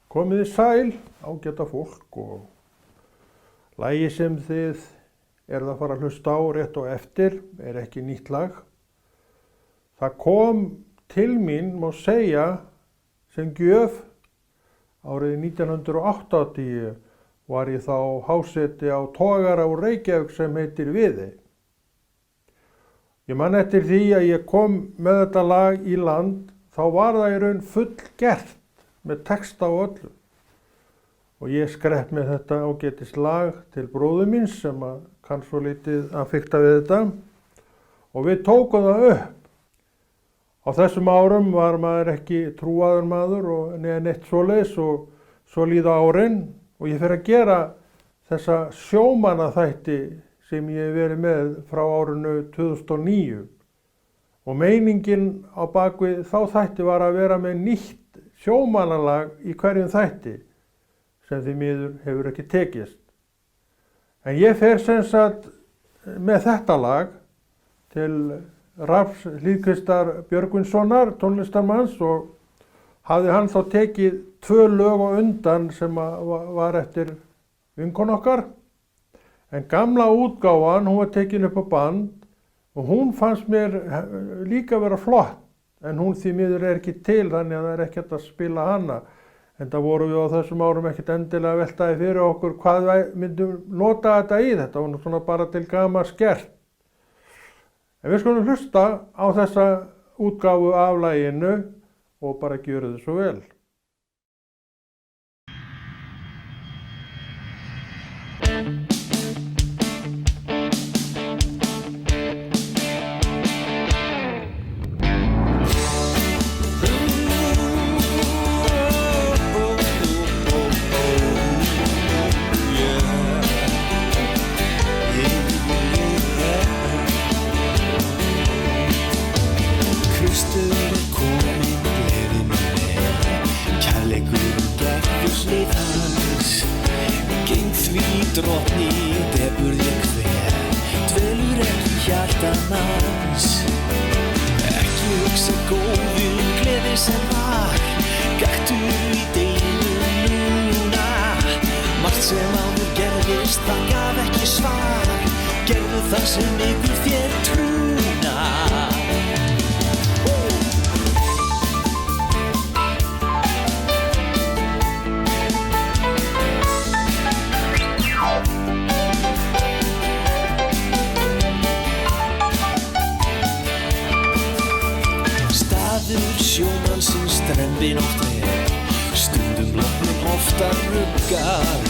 Komið þið sæl, ágæta fólk, og lagið sem þið eruð að fara að hlusta á rétt og eftir ekki nýtt lag. Það kom til mín, má segja, sem gjöf árið 1980 var ég þá háseti á togara úr Reykjavík sem heitir Viðey. Ég man eftir því að ég kom með þetta lag í land, þá var það í raun fullgert með texta og öllu. Og ég skrepp með þetta ágætis lag til bróður míns sem kann svo lítið að fikta við þetta. Og við tókum það upp. Á þessum árum var maður ekki trúaður maður og neitt svoleiðis og svo líða árin. Og ég fer að gera þessa sjómannaþætti sem ég hef verið með frá árinu 2009. Og meiningin á bakvið þá þætti var að vera með nýtt sjómannalag í hverjum þætti sem því miður hefur ekki tekist. En ég fer sem sagt með þetta lag til Rafns Hlíðkvistar Björgvinssonar, tónlistarmanns, og hafði hann þá tekið 2 lög á undan sem var eftir vinkonu okkar. En gamla útgáfan, hún var tekin upp á band og hún fannst mér líka vera flott. En hún því miður ekki til, þannig að það ekki hægt að spila hana. En það voru við á þessum árum ekkert endilega að veltaði fyrir okkur hvað við myndum nota þetta í. Þetta var svona bara til gamans gert. En við skulum hlusta á þessa útgáfu af laginu og bara gjöru þið svo vel. Drottni depur ég hver, dvelur ekki hjarta manns. Ekki hugsa góðu gleði sem var, gakktu í deginum núna. Margt sem áður gerðist, það gaf ekki svar, gerðu það sem ykkur þér trúna. Sjómannsins strembin oft stundum lofnum oftar ruggar.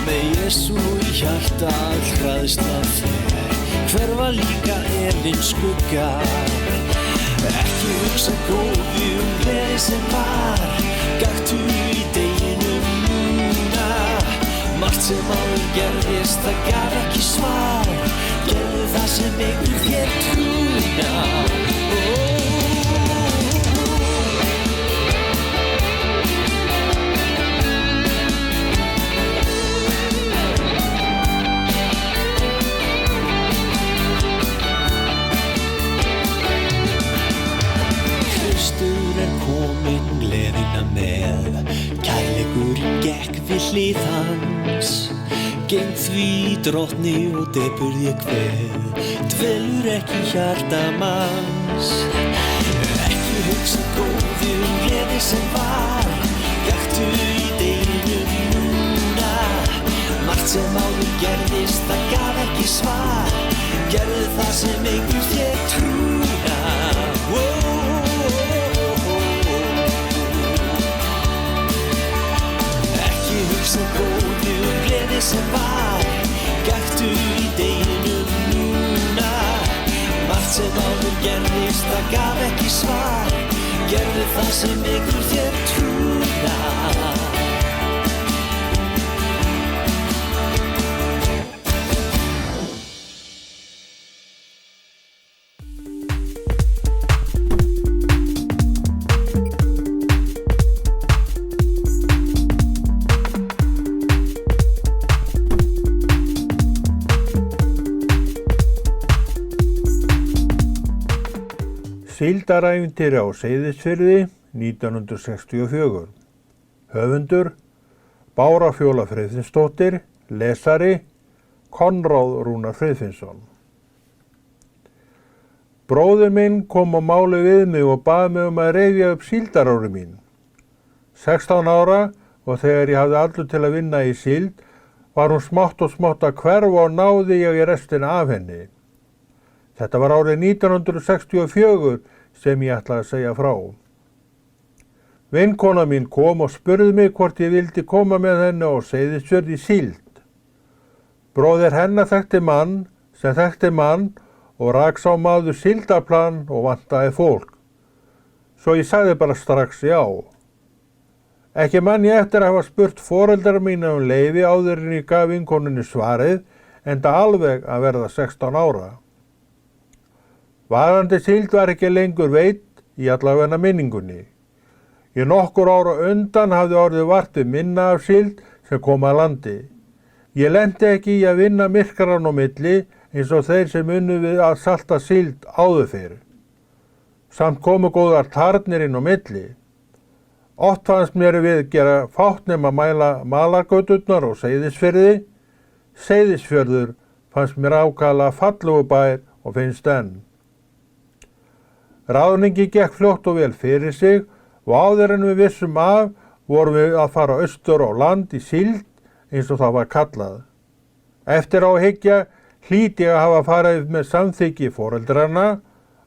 Með Jesú í hjarta all hræðsla fer, hverfa líka efinn skuggar. Ekki hugsa góðu gleði sem var, gakktu í deginum núna. Margt sem áður gerðist, það gaf ekki svar, gerðu það sem ykkur þér trúna. Kærleikurinn gekk við hlið hans, gegn því drottni og depur ég hver, dvelur ekki hjarta manns. Ekki hugsa góðu gleði sem var, gakktu í deginum núna. Margt sem áður gerðist, það gaf ekki svar, gerðu það sem ykkur þér trúna. Hugsa góðu gleði sem var, gakktu í deginum núna. Margt sem áður gerðist, það gaf ekki svar, gerðu það sem ykkur þér trúna. Síldarævintýri á Seyðisfirði 1964. Höfundur: Bára Fjóla Friðfinnsdóttir. Lesari: Konráð Rúnar Friðfinnsson. Bróðir minn kom á máli við mig og bað mig að rifja upp síldarári mín. 16 ára og þegar ég hafði aldur til að vinna í síld var hún smátt og smátt að hverfa og náði ég í restina af henni. Þetta var árið 1964 sem ég ætlaði að segja frá. Vinkona mín kom og spurði mig hvort ég vildi koma með henni á Seyðisfjörð í síld. Bróðir hennar þekkti mann sem þekkti mann og rak sá maður síldarplan og vantaði fólk. Svo ég sagði bara strax já. Ekki man ég eftir að hafa spurt foreldrar mína leyfi áður en ég gaf vinkonunni svarið, enda alveg að verða 16 ára. Varðandi síld var ekki lengur veit í allavega minningunni. Í nokkur ára undan hafði orðið vart við minna af síld sem kom að landi. Ég lenti ekki í að vinna myrkaran á milli eins og þeir sem unnu við að salta síld áður fyrir. Samt komu góðar tarnir inn á milli. Oft fannst mér við gera fátt nema mæla malargöturnar og Seyðisfirði. Seyðisfjörður fannst mér ákaflega fallegur bær og finnst enn. Ráðningi gekk fljótt og vel fyrir sig og áður en við vissum af vorum við að fara austur á land í síld eins og það var kallað. Eftir á að hyggja hlýt ég að hafa farið með samþykki foreldrarna,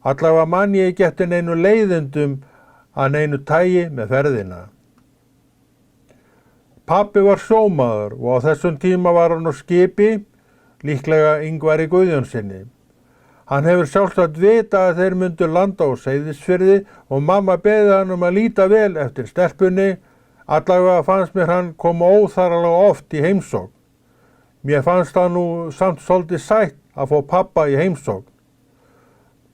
allavega man ég ekki eftir neinu leiðindum að neinu tagi með ferðina. Pabbi var sjómaður og á þessum tíma var hann á skipi, líklega Ingvari Guðjónsinni. Hann hefur sjálfsagt vitað að þeir myndu landa á Seyðisfirði og mamma beðið hann að líta vel eftir stelpunni, allavega fannst mér hann koma óþarlega oft í heimsókn. Mér fannst það nú samt svolítið sætt að fá pappa í heimsókn.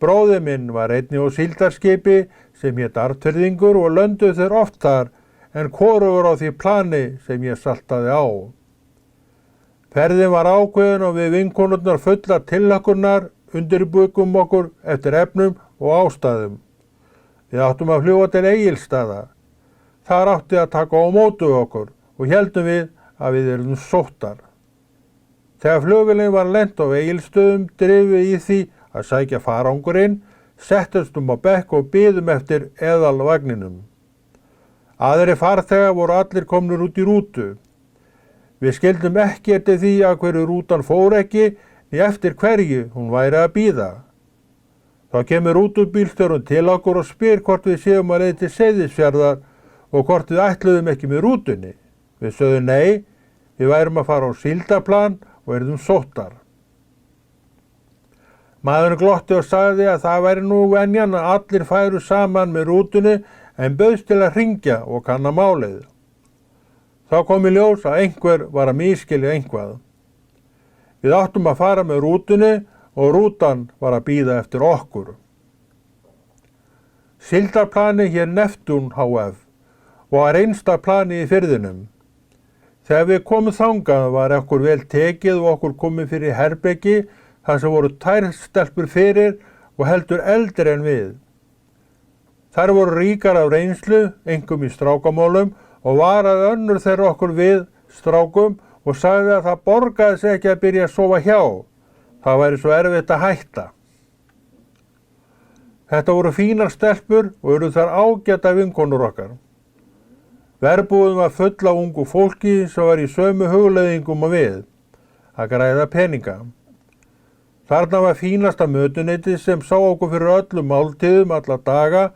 Bróðir minn var einnig á síldarskipi sem hét Arnfirðingur og lönduðu þeir oft þar en hvorugur á því plani sem ég saltaði á. Ferðin var ákveðin og við vinkonurnar fullar tillökkurnar undirbúum okkur eftir efnum og ástæðum. Við áttum að fljúga til Egilsstaða. Þar átti að taka á móti okkur og héldum við að við erum sóttar. Þegar flugvélin var lent á Egilsstöðum drifum við í því að sækja farangurinn, settumst á bekk og biðum eftir eðalvagninum. Aðrir farþegar voru allir komnir út í rútu. Við skildum ekki eftir því að hverju rútan fór ekki, en eftir hverju hún væri að bíða. Þá kemur rútubílstjórinn til okkur og spyr hvort við séum að leið til Seyðisfjarðar og hvort við ætluðum ekki með rútunni. Við sögðum nei, við værum að fara á síldarplan og erum sóttar. Maðurinn glotti og sagði að það væri nú venjan að allir færu saman með rútunni en bauðst til að hringja og kanna málið. Þá kom í ljós að einhver var að misskilja einhvað. Við áttum að fara með rútunni og rútan var að bíða eftir okkur. Síldarplani hér Neptún HF og var einsta plani í firðinum. Þegar við komum þangað var okkur vel tekið og okkur komið fyrir herbergi þar sem voru tvær stelpur fyrir og heldur eldri en við. Þær voru ríkar af reynslu, einkum í strákamálum og varaði önnur þeirra okkur við strákum og sagði að það borgaði sig ekki að byrja að sofa hjá. Það væri svo erfitt að hætta. Þetta voru fínar stelpur og eru þar ágæta vinkonur okkar. Verbúðin var full af ungu fólki sem var í sömu hugleiðingum og við, að græða peninga. Þarna var fínasta mötuneyti sem sá okkur fyrir öllum máltíðum alla daga,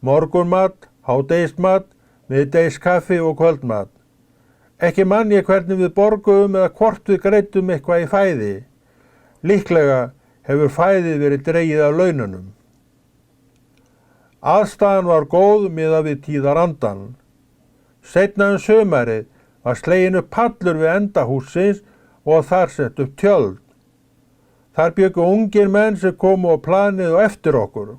morgunmat, hádegismat, miðdegskaffi og kvöldmat. Ekki man ég hvernig við borguðum eða hvort við greiddum eitthvað í fæði. Líklega hefur fæðið verið dregið af laununum. Aðstaðan var góð miðað við tíðarandann. Seinna sumarið var sleginn upp pallur við enda hússins og þar sett upp tjöld. Þar bjuggu ungir menn sem komu á planið og eftir okkur.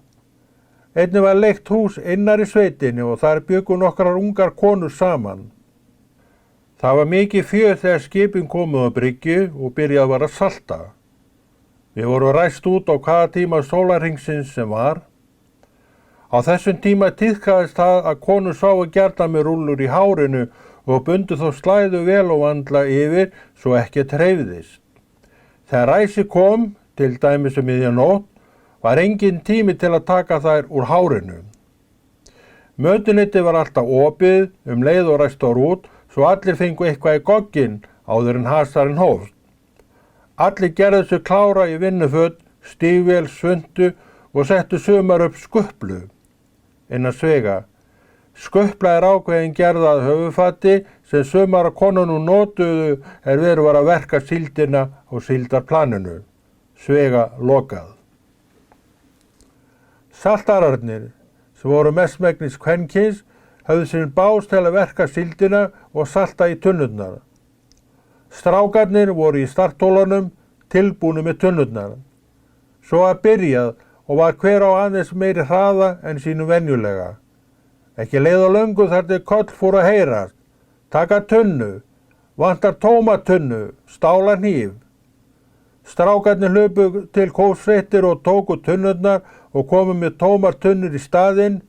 Einnig var leigt hús innar í sveitinni og þar bjuggu nokkrar ungar konur saman. Það var mikið fjör þegar skipin komu á bryggju og byrjað var að salta. Við vorum ræst út á hvaða tíma sólarhringsins sem var. Á þessum tíma tíðkaðist það að konur sáu gjarnan með rúllur í hárinu og bundu þó slæðu vel og vandla yfir svo ekkert hreyfðist. Þegar ræsi kom, til dæmis miðja nótt, var engin tími til að taka þær úr hárinu. Mötuneyti var alltaf opið leið og ræstor út svo allir fengu eitthvað í gogginn áður en hasarinn hófst. Allir gerðu sig klára í vinnuföt, stígvél, svuntu og settu sumar upp skuplu innan svega. Skupla ákveðin gerðað höfufati sem sumar af konunum notuðu verið var að verka síldina á síldarplaninu. Svega lokað. Saltararnir, sem voru mestmegnis kvenkyns, höfðu sinn bás til að verka síldina og salta í tunnurnar. Strákarnir voru í starthólunum tilbúnir með tunnurnar. Svo að byrjað og var hver á aðeins meiri hraða en sínum venjulega. Ekki leið á löngu þar til köll fór að heyrast. Taka tunnu, vantar tóma tunnu, stála hníf. Strákarnir hlupu til kófsveitir og tóku tunnurnar og komu með tómar tunnur í staðinn,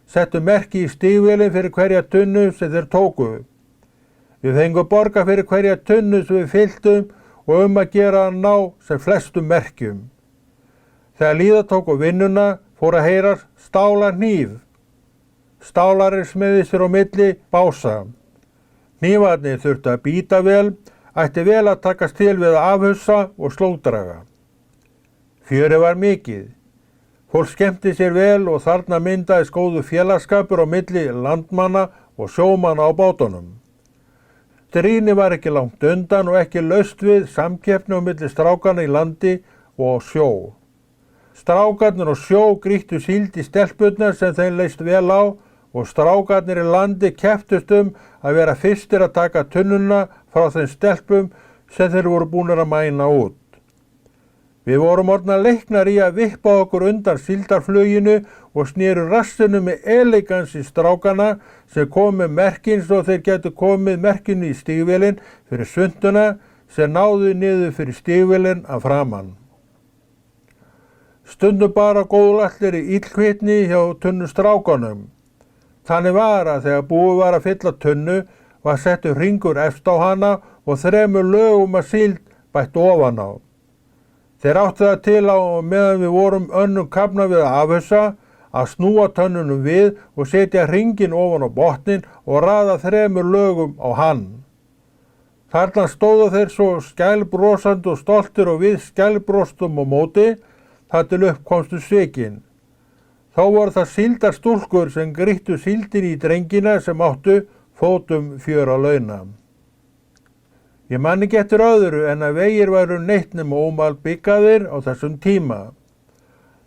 settu merki í stígvélin fyrir hverja tunnu sem þeir tóku. Við fengum borga fyrir hverja tunnu sem við fylltum og að gera að ná sem flestum merkjum. Þegar líða tóku vinnuna fór að heyrast stála hníf. Stálarinn smiðist fyrir á milli bása. Hnífarnir þurftu að bíta vel, ætti vel að takast til við að afhussa og slódraga. Fjörið var mikið. Fólk skemmti sér vel og þarna myndaðist góður félagsskapur á milli landmanna og sjómanna á bátunum. Stríðni var ekki langt undan og ekki laust við samkeppni á milli strákanna í landi og á sjó. Strákarnir á sjó grýttu síld í stelpurnar sem þeim leist vel á og strákarnir í landi kepptust að vera fyrstir að taka tunnuna frá þeim stelpum sem þeir voru búnir að mæna út. Við vorum orðnar leiknar í að vippa okkur undan síldarfluginu og snéru rassinu með elegans í strákana sem kom með merkin svo þeir getu komið merkinu í stígvélin fyrir svunduna sem náðu niður fyrir stígvélin að framan. Stundum bara góðlallir í illkvitni hjá tunnu strákanum. Þannig var að þegar búið var að fylla tunnu var settur hringur efst á hana og 3 lögum að síld bætt ofan á. Þeir áttu það til á meðan við vorum önnum kafna við að afhussa að snúa tönnunum við og setja hringinn ofan á botnin og raða 3 lögum á hann. Þarna stóðu þeir svo skælbrosandi og stoltir og við skælbrostum á móti þar til upp komstu svikin. Þá voru það síldarstúlkur sem grýttu síldin í drengina sem áttu fótum fjör að launa. Ég man ekki eftir öðru en að vegir væru neitt nema ómalbyggaðir á þessum tíma.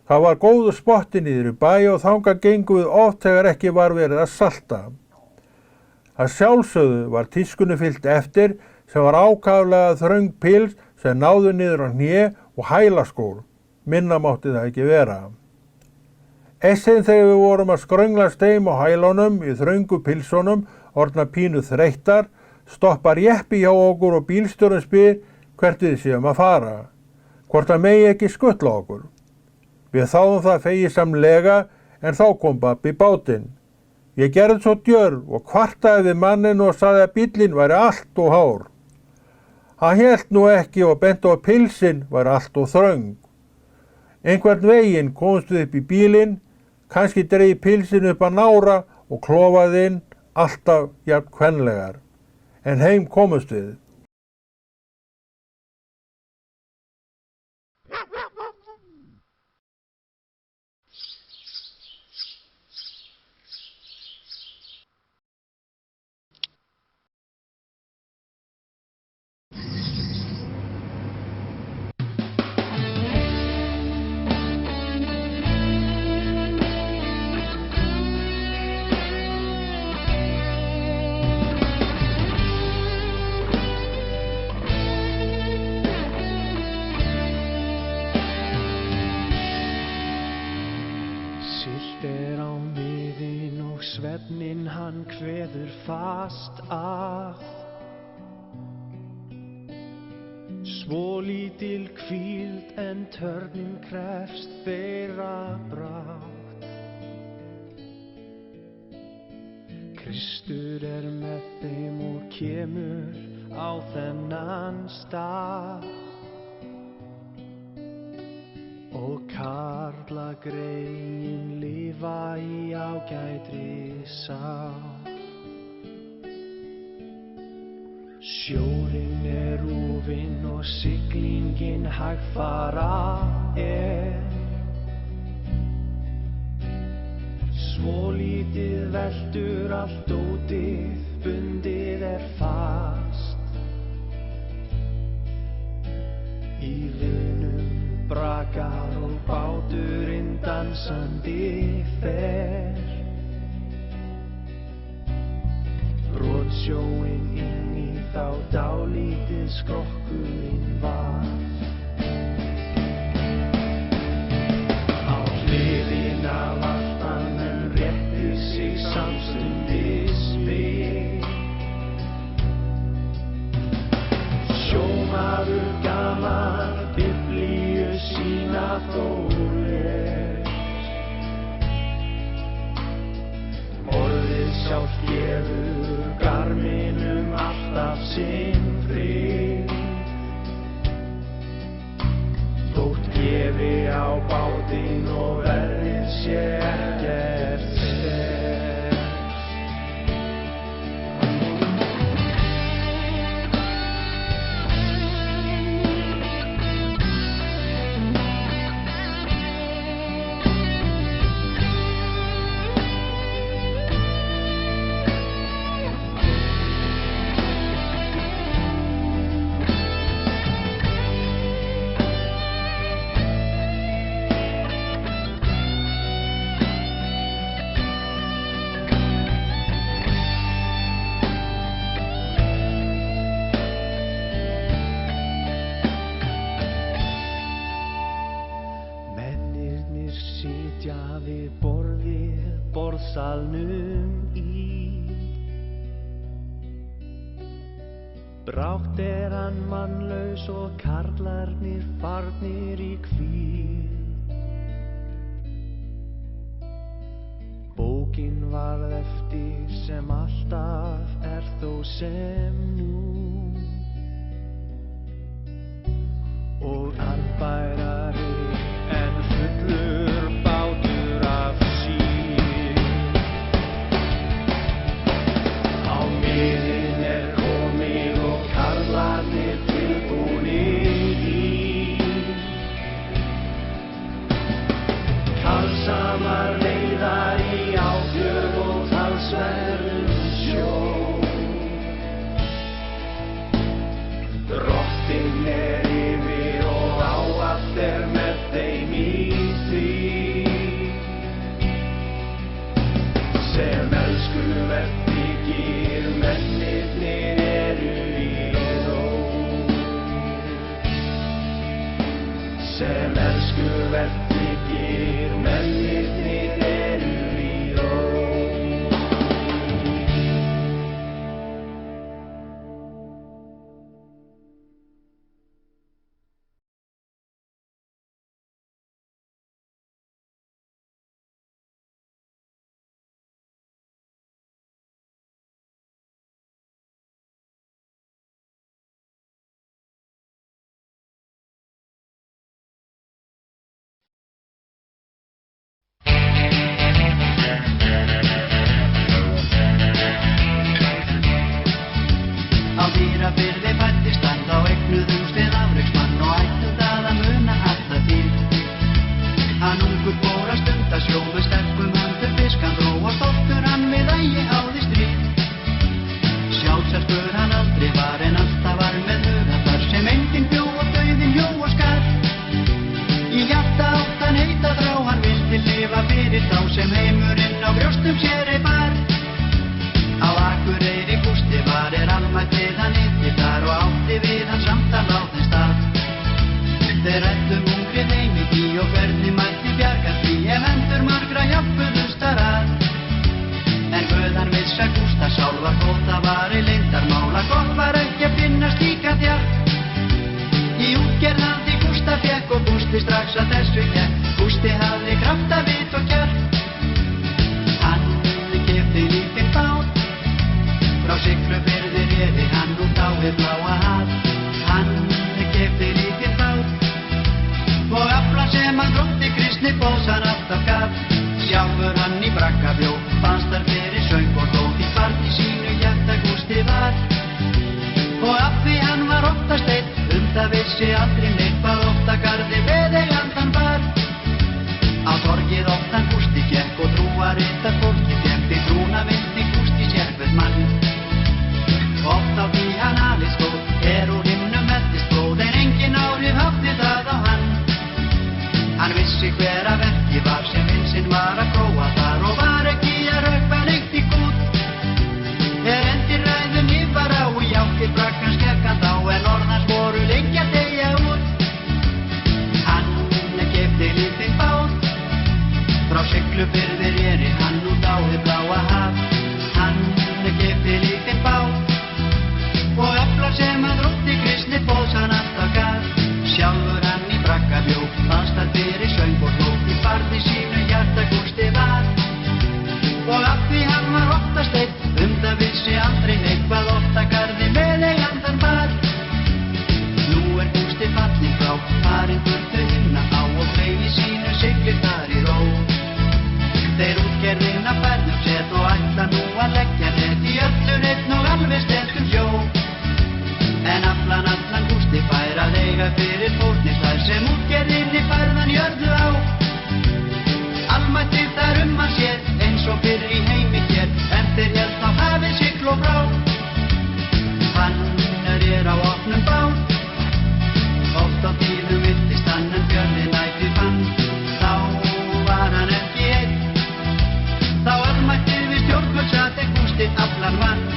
Það var góður spotti niður í bæ og þangað gengum við oft þegar ekki var verið að salta. Að sjálfsögðu var tískunni fylgt eftir sem var ákaflega þröng pils sem náðu niður á hné og hælaskór. Minna mátti það ekki vera. Essinn þegar við vorum að skrönglast heim á hælunum í þröngu pilsunum, orðna pínu þreyttar, stoppar jeppi hjá okkur og bílstjórinn spyr hvert við séum að fara. Hvort að megi ekki skuttla okkur. Við þáðum það fegisamlega en þá kom babbi í bátinn. Ég gerði svo djörf og kvartaði við manninn og sagði að bíllinn væri allt og hár. Hann hélt nú ekki og benti á að pilsinn væri allt og þröng. Einhvern veginn komst við upp í bílinn, kannski dreigi pilsinn upp að nára og klofaði inn alltaf jafn kvenlegar. En heim komust við. Svefnin hann kveður fast að svo lítil hvíld en törnin krefst þeirra brátt. Kristur með þeim og kemur á þennan stað og karlagreyin lifa í ágætri sátt. Sjórinn rúfinn og siglingin hægfara Svolítið veldur allt dótið, bundið fast. Í vinnum brakar og báturinn dansandi fer. Brotsjóinn inn í þá dálítið skrokkurinn var. Á hliðina vatnanum rétti sig samstundis við. Sjómaður gamall Biblíu sína þó les. Orðið sjálft gefur garminum alltaf sinn frið. Þótt gefi á bátinn og verðið sé ekkert sterkt. Borðsalnum Brátt hann mannlaus og karlarnir farnir í hvíl. Bókin varð eftir sem alltaf þó sem nú og arðbærari en fullur bátur af síl. Á miðin komið og karlarnir tilbúnir í. Kalsamar veiðar í áfjöð og talsverðum sjó. Drottinn yfir og ávallt með þeim í því. Sem elskuvert þykir mennirnir í ró. Sem elskuvert þykir mennirnir í ró. Á Dýrafirði fæddist hann, þá eignuðumst við afreksmann og ættum það að muna alla tíð. Hann ungur fór að stunda sjó með sterkum höndum fiskan dró og stoltur hann við ægi háði stríð. Sjálfsælskur hann aldrei var en alltaf var með huga þar sem enginn bjó og dauðinn hjó og skar. Í hjarta átt hann heita þrá, hann vildi lifa fyrir þá sem heimurinn á brjóstum sér bar. Á Akureyri Gústi var almættið hann ytti þar og átti við hann samtal á þeim stað. Þeir ræddum ungrið heimiki og hvernig mætti bjarga því ef hendur margra hjálpuðust þar að. En Guð hann vissi að Gústa sál var góð, það var í leyndarmála, gott var ekki að finna slíka þjark. Í útgerð hafði Gústa fékk og Gústi strax að þessu gekk. Gústi hafði krafta, vit og kjark. Hann keypti lítinn bát Siglufirði réri hann út á hið bláa haf. Hann keypti lítinn bát og aflann sem hann drótti kristni bósan alltaf gaf. Sjálfur hann í bragga bjó, fannst þar fyrir söng og hló, því barni sínu hjarta Gústi var. Og af því hann var oftast einn, það vissi aldrei neitt hvað ofta garði veðeigandan var. Á torgið oftan Gústi gekk og trúarittar fólki fékk, því trúna vildi Gústi sérhvern mann. Oft á því hann alið stóð, úr himnum eldist blóð, en engin áhrif hafði það á hann. Hann vissi hver að verki var sem vinsinn var að prófa þar, og var ekki að rökva neitt í kút. Endir ræðum yfar á og játti braggan skekkan þá, en orðans voru lengi að deyja út. Hann keypti lítinn bát, frá Siglufirði réri hann út á hið bláa haf. Hann keypti lítinn bát og aflar sem hann drótti kristni bósan alltaf gaf. Sjálfur hann í bragga bjó, fannst þar fyrir söng og hló, því barni sínu hjarta Gústi var. Og af því hann var oftast einn, það vissi aldrei neitt hvað ofta garði veðeigandan var. Nú Gústi fallinn frá, farinn burtu himna á, og fleigi sínu siglir þar í ró. Þeir útgerðina færðum set og ætla nú að leggja net í öllun einn og alveg sterkum sjó. En allan Gústi fær að eiga fyrir fórnir þar sem útgerðinni færðan jörðu á. Almættið þar hann sér, eins og fyrr í heimi hér, en þeir hélt á hafið sigl og brá. Hann á opnum bát, oft á tíðum virtist hann en fjörðin ætíð fann. Þá var hann ekki einn, þá almættið við stjórnvöld sat, en Gústi allan vann.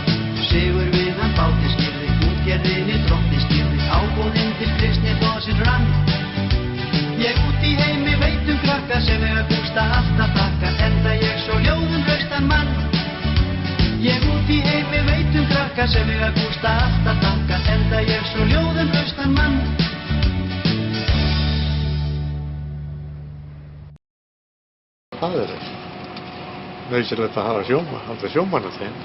Sigur við hann báti skýrði, útgerðinni drottni stýrði, ábúðinn til kristni dósinn rann. Ég út í heimi veit krakka sem eiga Gústa alltaf þakka, enda ég svo ljóðum hraustan mann. Ég út í heimi veit krakka sem eiga Gústa alltaf þakka, enda ég svo ljóðum hraustan mann. Það nauðsynlegt að hafa halda sjómann að þeim.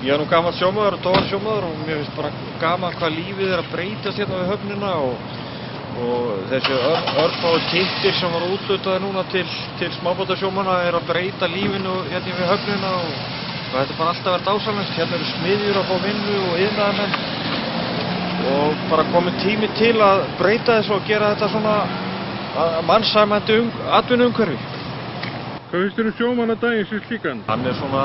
Ég er nú gamall sjómaður og togarsjómaður og mér finnst bara gaman hvað lífið að breytast hérna við höfnina og þessi örfáu tittir sem var úthlutaði núna til smábátasjómanna að breyta lífinu hérna við höfnina og þetta er bara alltaf verið dásamlegt. Hérna eru smiðjur að fá vinnu og iðnaðarmenn og bara kominn tími til að breyta þessu og gera þetta svona mannsæmandi atvinnuumhverfi. Hvað finnst þér sjómannadaginn sem slíkan? Hann er svona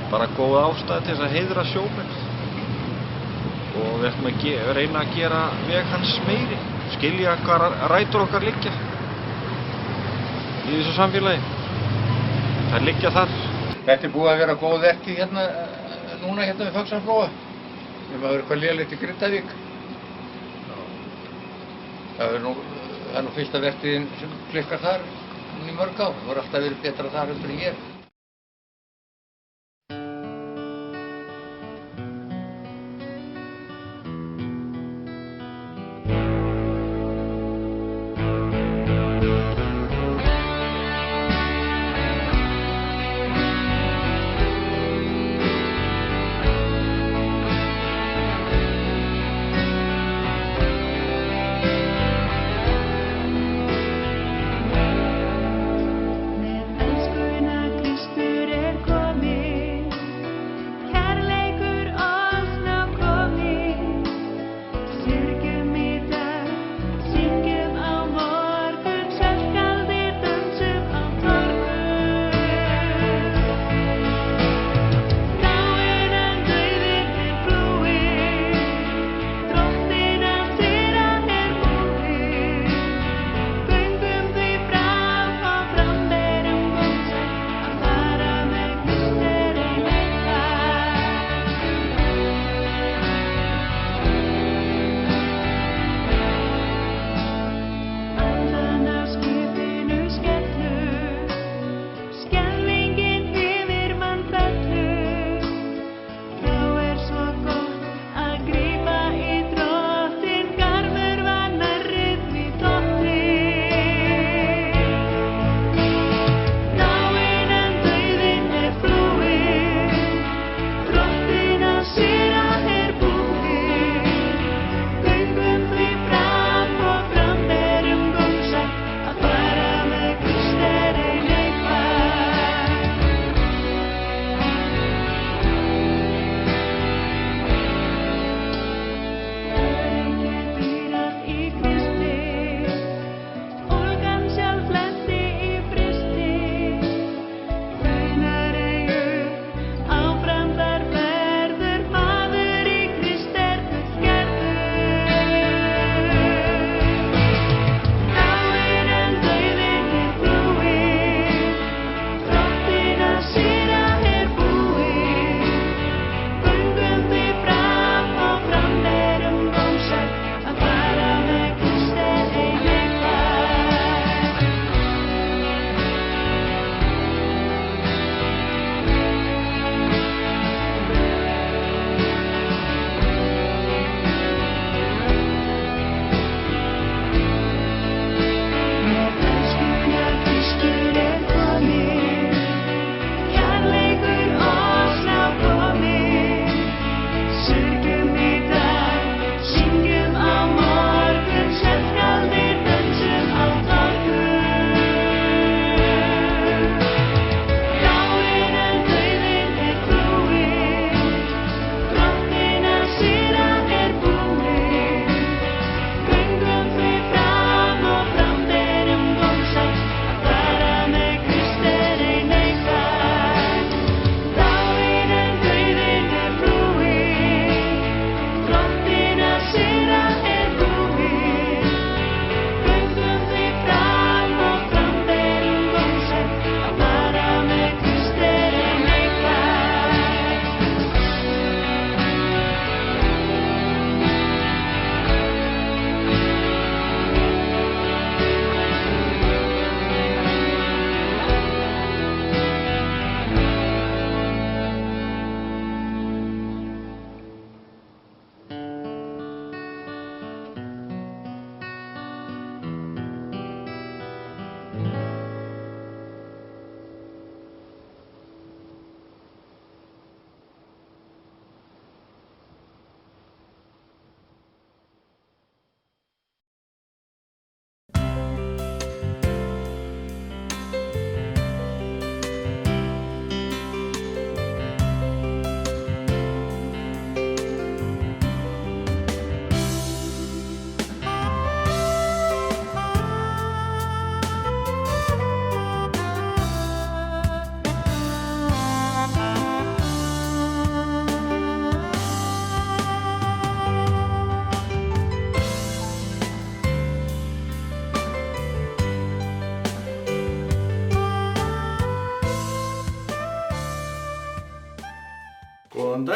bara góð ástæða til þess að heiðra sjómenn og við ætlum að reyna að gera veg hans meiri, skilja hvað rætur okkar liggja í þessu samfélagi. Það liggja þar. Þetta er búið að vera góð vertíð hérna núna við Faxaflóa. Við maður eitthvað lélegt í Grindavík. Það er nú fyrsta vertíðin sem klikkar þar í mörg ár. Það voru alltaf verið betra þar heldur en hér.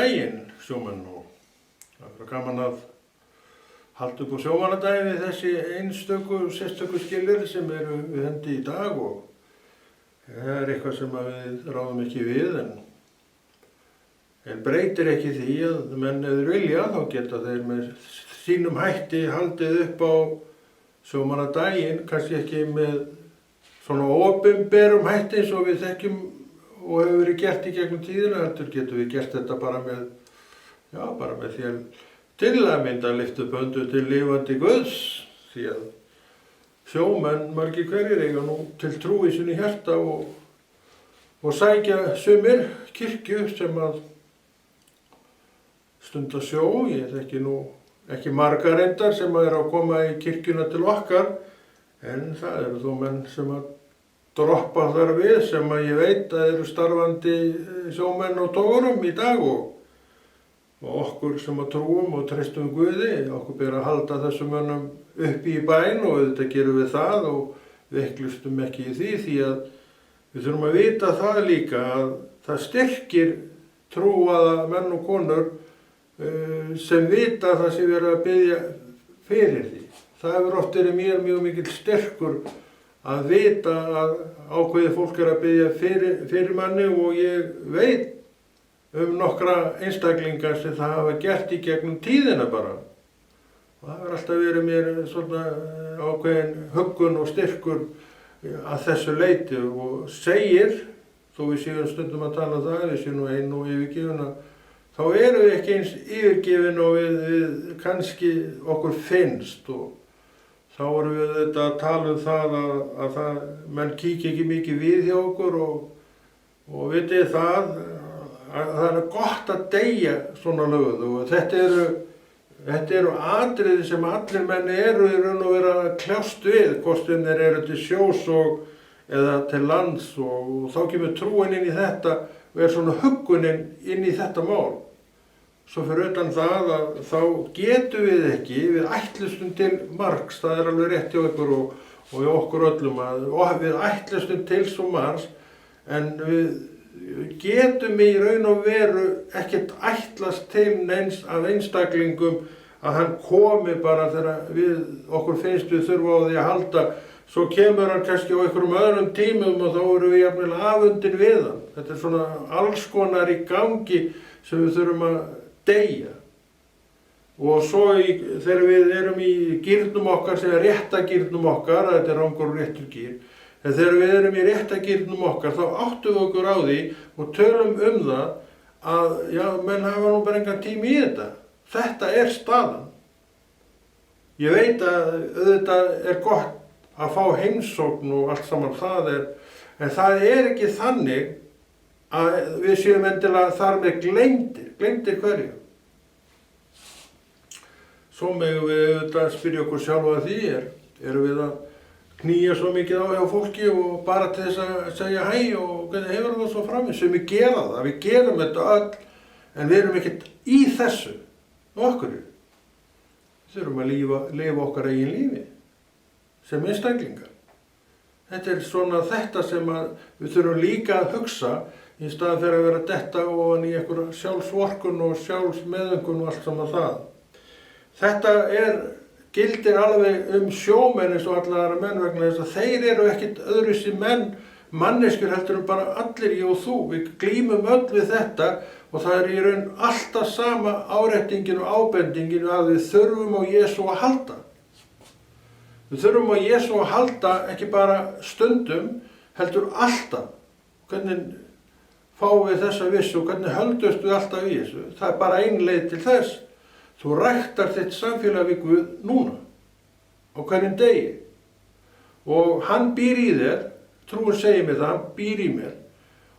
daginn, sjómenn, og það er gaman að halda upp á sjómannadaginn við þessi sérstöku skilir sem eru við hendi í dag og það er eitthvað sem við ráðum ekki við en breytir ekki því að menn ef þeir vilja þá geta þeir með sínum hætti haldið upp á sjómannadaginn, kannski ekki með svona opinberum hætti eins og við þekkjum og hefur verið gert í gegnum tíðina, heldur getum við gert þetta bara með því að til að mynda lyftu böndu til lifandi Guðs, því að sjómenn margir hverjir eiga nú til trú í sinni hjarta og sækja sumir kirkju sem að stunda sjó. Ég þekki nú ekki marga reyndar sem að eru að koma í kirkjuna til okkar, en það eru þó menn sem að droppa þar við sem að ég veit að eru starfandi sjómenn á togurum í dag og okkur sem að trúum og treystum Guði, okkur ber að halda þessum mönnum uppi í bæn og auðvitað gerum við það og veiklustum ekki í því að við þurfum að vita það líka að það styrkir trúaða menn og konur sem vita það sem verið að biðja fyrir því. Það hefur oft verið mér mjög mikill styrkur að vita að ákveðið fólk er að biðja fyrir manni og ég veit nokkra einstaklingar sem það hafa gert í gegnum tíðina bara. Og það hefur alltaf verið mér svona ákveðin huggun og styrkur að þessu leyti og segir, þó við séum stundum að tala það, við séum nú einn og yfirgefin, þá erum við ekki eins yfirgefin og við kannski okkur finnst og þá erum við þetta að tala það að menn kíkja ekki mikið við hjá okkur og vitið það að það er gott að deyja svona lögðu og þetta eru atriði sem allir menn eru í raun og vera að kljást við, hvort sem þeir eru til sjós eða til lands og þá kemur trúin inn í þetta og er svona huggunin inn í þetta mál. Svo fyrir utan það að þá getum við ekki, við ætlustum til margs, það er alveg rétt hjá ykkur og hjá okkur öllum og við ætlustum til svo margs en við getum í raun og veru ekkert ætlast til neins af einstaklingum að hann komi bara þegar okkur finnst við þurfa á því að halda, svo kemur hann kannski á einhverjum öðrum tímum og þá erum við jafnvel afundin við hann. Þetta er svona alls konar í gangi sem við þurfum að deyja og svo þegar við erum í gírnum okkar sem er rétta gírnum okkar, þetta er rangur og réttur gír, en þegar við erum í rétta gírnum okkar þá áttum við okkur á því og tölum það að já, menn hafa nú bara engan tími í þetta er staðan. Ég veit að auðvitað er gott að fá heimsókn og allt saman en það er ekki þannig að við séum endilega þar með gleymdir hverju. Svo megum við auðvitað spyrja okkur sjálfa að því erum við að knýja svo mikið á hjá fólki og bara til þess að segja hæ og hvernig hefur það svo frammi sem við gera það, við gerum þetta öll en við erum ekkert í þessu okkur. Við þurfum að lifa okkar eigin lífi sem einstaklingar. Þetta er svona þetta sem við þurfum líka að hugsa í stað fyrir að vera að detta ofan í einhverja sjálfsvorkun og sjálfsmeðöngun og allt saman það. Þetta gildir alveg sjómenn eins og allar menn vegna þess að þeir eru ekkert öðruvísi manneskjur heldur bara allir ég og þú. Við glímum öll við þetta og það í raun alltaf sama áréttingin og ábendingin að við þurfum á Jesú að halda. Við þurfum á Jesú að halda ekki bara stundum heldur alltaf. Hvernig fáum við þessa vissu og hvernig höldumst við alltaf í þessu? Það er bara ein leið til þess. Þú ræktar þitt samfélag við Guð núna, á hverjum degi. Og hann býr í þér, trúin segir mér það, hann býr í mér.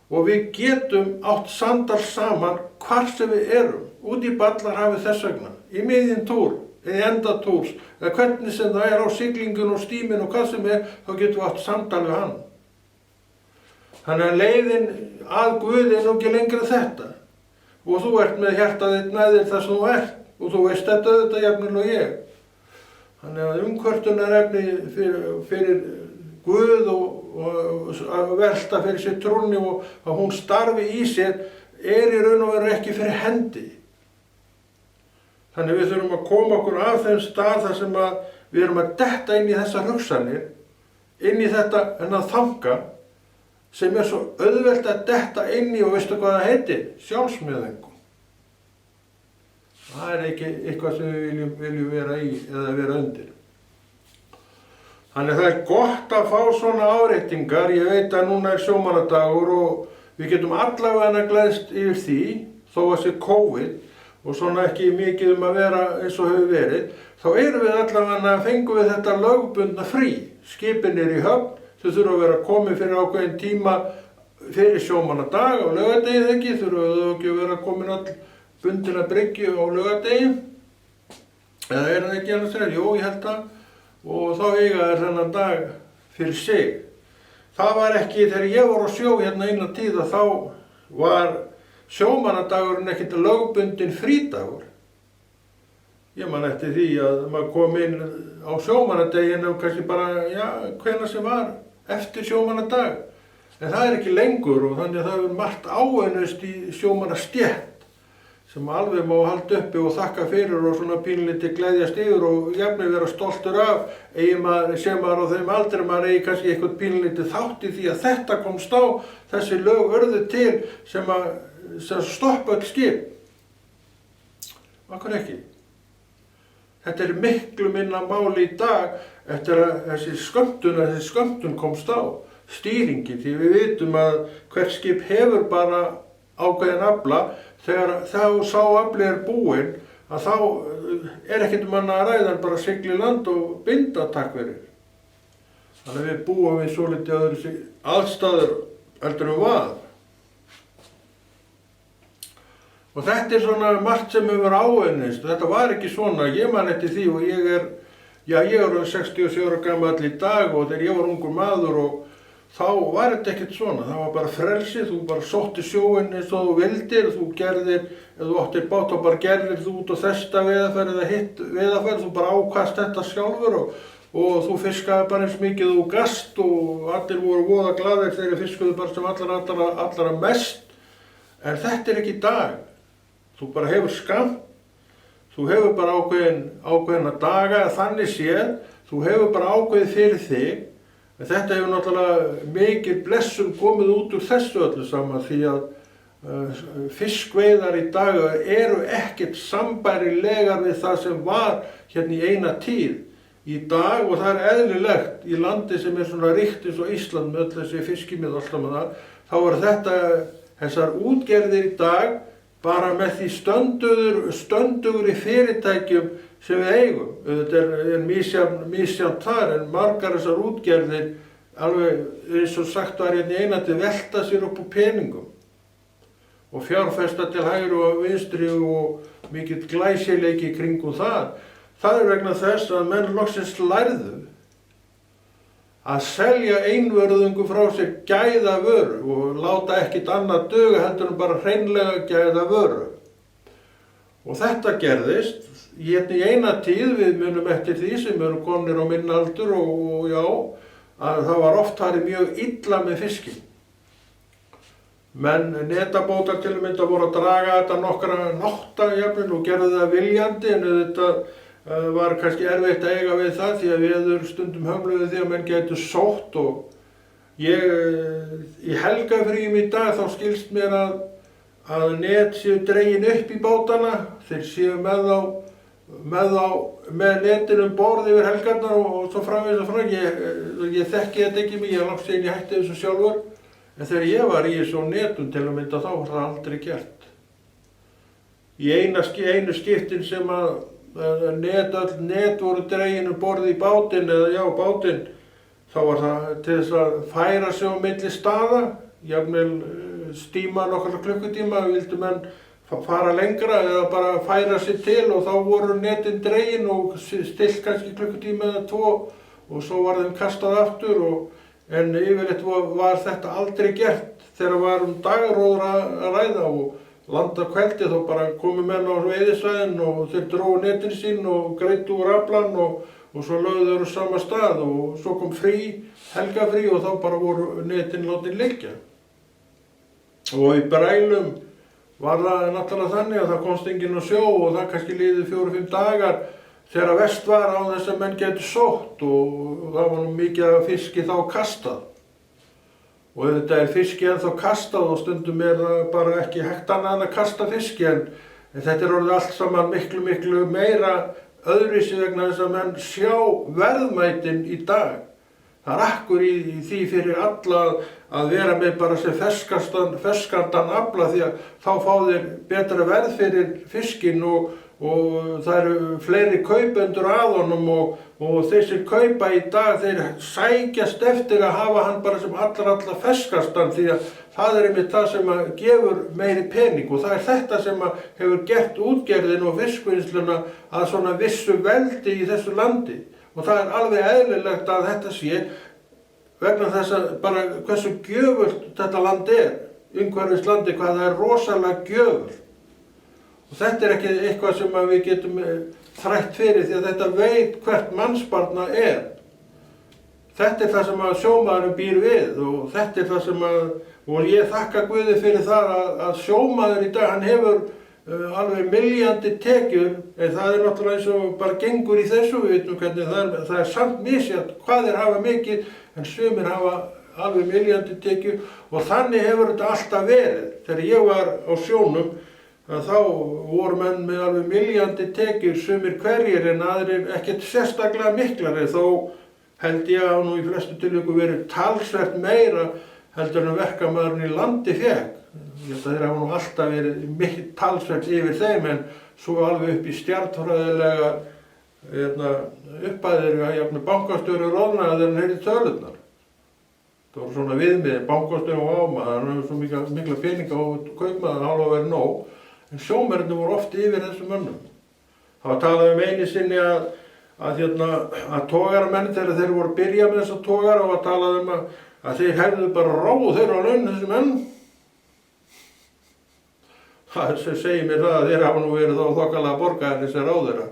Og við getum átt samtal saman hvar sem við erum, út í Ballarhafi þess vegna, í miðjum túr, í enda túrs, eða hvernig sem það er á siglingun og stímin og hvað sem þá getum við átt samtal við hann. Þannig að leiðin að Guði er nú ekki lengra þetta. Og þú ert með hjartað þitt með þér þar sem þú ert. Og þú veist þetta auðvitað jafnvel og ég. Þannig að umkvörtunarefni fyrir Guð og að velta fyrir sér trúnni og að hún starfi í sér í raun og veru ekki fyrir hendi. Þannig við þurfum að koma okkur af þeim stað þar sem að við erum að detta inn í þessar hugsanir, inn í þetta þennan þanga sem er svo auðvelt að detta inn í, og veistu hvað það heitir? Sjálfsmeðaumkun. Það er ekki eitthvað sem við viljum vera í eða vera undir. Þannig það er gott að fá svona áréttingar. Ég veit að núna er sjómannadagur og við getum allavega gleðst yfir því, þó að sé COVID og svona ekki mikið að vera eins og hefur verið, þá erum við allavega fengum við þetta lögbundna frí. Skipin í höfn, þau þurfa að vera komið fyrir ákveðin tíma fyrir sjómannadag á laugardegi ekki, þurfa þau ekki að vera komin all bundin að bryggju á laugardegi, eða er það ekki annars þegar? Jú, ég held það, og þá eiga þær þennan dag fyrir sig. Það var ekki, þegar ég var á sjó hérna eina tíð, að þá var sjómannadagurinn ekkert lögbundin frídagur. Ég man eftir því að maður kom inn á sjómannadeginu kannski bara, já, hvenær sem var, eftir sjómannadag. En það er ekki lengur og þannig að það er margt áunnist í sjómannastétt sem alveg má halda uppi og þakka fyrir og svona pínlítið gleðjast yfir og jafnvel vera stoltur af, sem maður á þeim aldrei maður eigi kannski eitthvað pínlítið þátt í því að þetta komst á, þessi lög urðu til sem stoppa öll skip. Akkur ekki. Þetta er miklu minna máli í dag eftir að þessi skömmtun komst á, stýringi, því við vitum að hvert skip hefur bara ákveðin afla. Þegar sá afli er búinn, að þá er ekkert annað að ræða en bara sigla í land og binda takk fyrir. Þannig að við búum við svolítið öðru aðstæður heldur var. Og þetta er svona margt sem hefur áunnist. Þetta var ekki svona, ég man eftir því og ég er 67 ára gamall í dag og þegar ég var ungur maður og þá var þetta ekkert svona, það var bara frelsi, þú bara sótti sjóinn eins og þú vildir, þú gerðir, ef þú áttir bát þá bara gerðir þú út á þesta veiðarfærð eða hitt veiðarfærð, þú bara ákast þetta sjálfur og þú fiskaði bara eins mikið þú gast og allir voru voða glaðir þegar fiskuðu bara sem allra mest. En þetta er ekki í dag, þú bara hefur skamt, þú hefur bara ákveðina daga, þannig séð, þú hefur bara ákveðið fyrir þig. En þetta hefur náttúrulega mikil blessun komið út úr þessu öllu saman því að fiskveiðar í dag eru ekkert sambærilegar við það sem var hérna í eina tíð í dag og það er eðlilegt í landi sem er svona ríkt eins og Ísland með öll þessi fiskimið alltaf með það, þá er þessar útgerðir í dag bara með því stöndugur í fyrirtækjum sem við eigum. Þetta er misjafnt þar en margar þessar útgerðir alveg eins og sagt var hérna í einandi velta sér upp úr peningum og fjárfesta til hægri og vinstri og mikill glæsileiki kringum það. Það er vegna þess að menn loksins lærðu að selja einvörðungu frá sér gæða vöru og láta ekkert annað duga heldur en bara hreinlega gæða vöru. Og þetta gerðist í eina tíð, við munum eftir því sem eru komnir á minn aldur og já, að það var oft farið mjög illa með fiskinn. Menn netabótar til að mynda voru að draga þetta nokkra nótta jafnvel og gerðu það viljandi en þetta var kannski erfitt að eiga við það því að veður stundum hömluðu því að menn gætu sótt og í helgafríum í dag þá skilst mér að net séu dregin upp í bátana, þeir séu með netinu borð yfir helgarnar og svo framvegis og framvegis. Ég þekki þetta ekki mikið, ég langt síðan ég hætti þessu sjálfur, en þegar ég var í þessu netum til að mynda þá var það aldrei gert. Í einu skiptin sem að öll net voru dregin borð í bátinn eða bátinn, þá var það til þess að færa sig á milli staða, jafnvel stíma nokkra klukkutíma, vildu menn fara lengra eða bara færa sig til og þá voru netin dregin og stilt kannski klukkutíma eða 2 og svo var þeim kastað aftur en yfirleitt var þetta aldrei gert þegar var dagaróður að ræða og landa kveldi þá bara komu menn á veiðisvæðin og þeir drógu netin sín og greiddu úr aflann og svo lögðu þeir á sama stað og svo kom helgafrí og þá bara voru netin látin liggja. Og í brælum var það náttúrulega þannig að það komst enginn á sjó og það kannski liði 4-5 dagar þegar verst var á þess að menn getur sótt og það var nú mikið af fiski þá kastað. Og þetta fiski ennþá kastað og stundum það bara ekki hægt annað en að kasta fiski en þetta orðið allt saman miklu meira öðruvísi vegna þess að menn sjá verðmætin í dag. Það akkur í því fyrir alla að vera með bara sem ferskandan afla því að þá fá þeir betra verð fyrir fiskinn og það eru fleiri kaupendur að honum og þeir sem kaupa í dag þeir sækjast eftir að hafa hann bara sem allra ferskastan því að það einmitt það sem að gefur meiri pening og það þetta sem að hefur gert útgerðin og fiskvinnsluna að svona vissu veldi í þessu landi. Og það alveg eðlilegt að þetta sé vegna þess að bara hversu gjöfult þetta land umhverfis landi, hvað það rosalega gjöfult. Og þetta ekki eitthvað sem við getum þrætt fyrir því að þetta veit hvert mannsbarna Þetta það sem að sjómaðurinn býr við og þetta það sem að, og ég þakka Guði fyrir það að sjómaður í dag, hann hefur alveg myljandi tekjur, en það náttúrulega eins og bara gengur í þessu, við veitum hvernig það samt misjafnt hvað þeir hafa mikið, en sumir hafa alveg myljandi tekjur og þannig hefur þetta alltaf verið. Þegar ég var á sjónum, þá voru menn með alveg myljandi tekjur, sumir hverjir en aðrir ekkert sérstaklega miklar, en þó held ég að nú í flestu tilvikum verið talsvert meira heldur en verkamaðurinn í landi fékk. Ég held að þeir hafa nú alltaf verið talsvert yfir þeim en svo alveg upp í stjarnfræðilega upphæðir að jafnvel bankastjóri roðnaði þegar hann heyrði tölurnar. Það voru svona viðmiðin, bankastjóri og ámaður, hann hefur svo mikla peninga og kaupmaður hálfa verið nóg, en sjómennirnir voru oft yfir þessum mönnum. Það var talað einu sinni að togaramenn þegar þeir voru að byrja með þessa togara og að tala að þeir hefðu bara ráð þeirra á laun þessi menn. Það segir mér það að þeir hafa nú verið þá þokkalega borgaðir þessi ráð þeirra.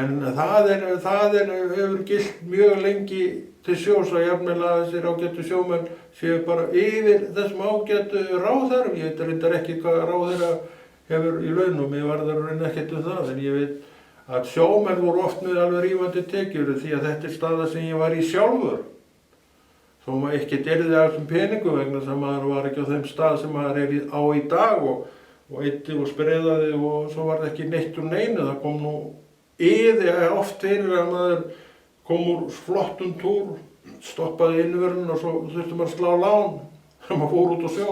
En það hefur gilt mjög lengi til sjós að jafnvel að þessir ágætu sjómenn séu bara yfir þessum ágætu ráðherrum. Ég veit reyndar ekki hvað ráðherra hefur í launum, ég var þar reyndar ekkert það, en ég veit að sjómenn voru oft með alveg rífandi tekjur því að þetta staða sem ég var í sjálfur. Þó maður ekkert yrði af þessum peningum vegna þess að maður var ekki á þeim stað sem maður á í dag og eyddi og spreðaði og svo var það ekki neitt úr neinu. Það kom nú oft fyrir að maður kom úr flottum túr, stoppaði innvörun og svo þurfti maður að slá lán þegar maður fór út á sjó.